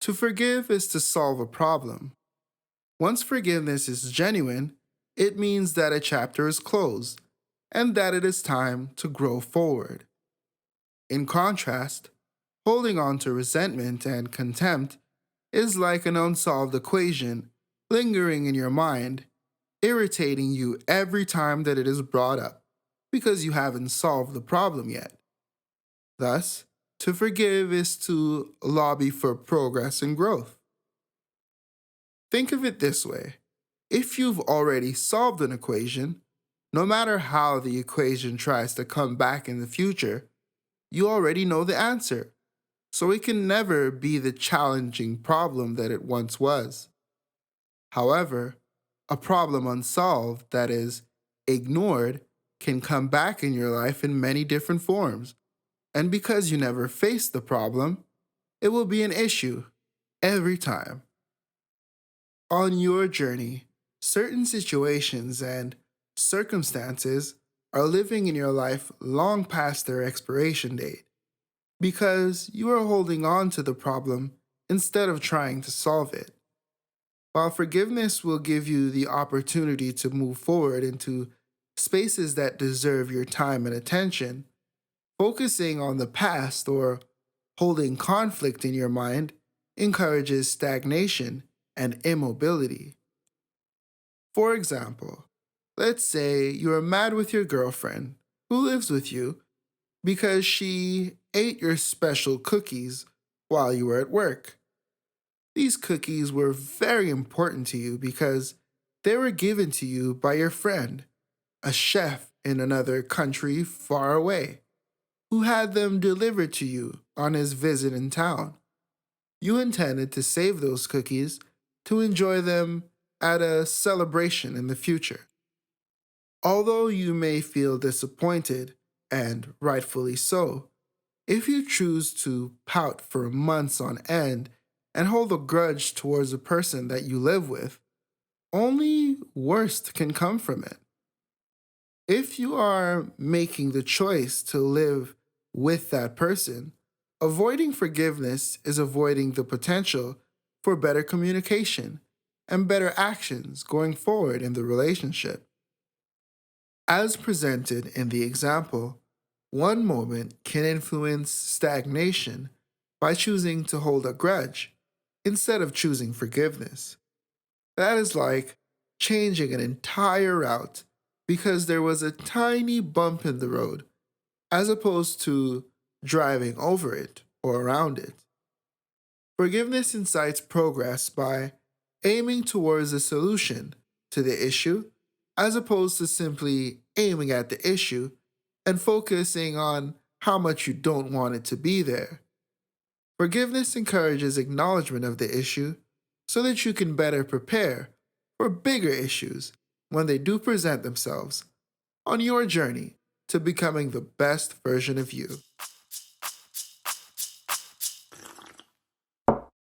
To forgive is to solve a problem. Once forgiveness is genuine, it means that a chapter is closed and that it is time to grow forward. In contrast, holding on to resentment and contempt is like an unsolved equation lingering in your mind, irritating you every time that it is brought up because you haven't solved the problem yet. Thus, to forgive is to lobby for progress and growth. Think of it this way: if you've already solved an equation, no matter how the equation tries to come back in the future, you already know the answer, so it can never be the challenging problem that it once was. However, a problem unsolved, that is, ignored, can come back in your life in many different forms. And because you never faced the problem, it will be an issue every time. On your journey, certain situations and circumstances are living in your life long past their expiration date because you are holding on to the problem instead of trying to solve it. While forgiveness will give you the opportunity to move forward into spaces that deserve your time and attention, focusing on the past or holding conflict in your mind encourages stagnation and immobility. For example, let's say you're mad with your girlfriend who lives with you because she ate your special cookies while you were at work. These cookies were very important to you because they were given to you by your friend, a chef in another country far away, who had them delivered to you on his visit in town. You intended to save those cookies to enjoy them at a celebration in the future. Although you may feel disappointed, and rightfully so, if you choose to pout for months on end and hold a grudge towards a person that you live with, only worst can come from it. If you are making the choice to live with that person, avoiding forgiveness is avoiding the potential for better communication and better actions going forward in the relationship. As presented in the example, one moment can influence stagnation by choosing to hold a grudge instead of choosing forgiveness. That is like changing an entire route because there was a tiny bump in the road, as opposed to driving over it or around it. Forgiveness incites progress by aiming towards a solution to the issue, as opposed to simply aiming at the issue and focusing on how much you don't want it to be there. Forgiveness encourages acknowledgement of the issue so that you can better prepare for bigger issues when they do present themselves on your journey to becoming the best version of you.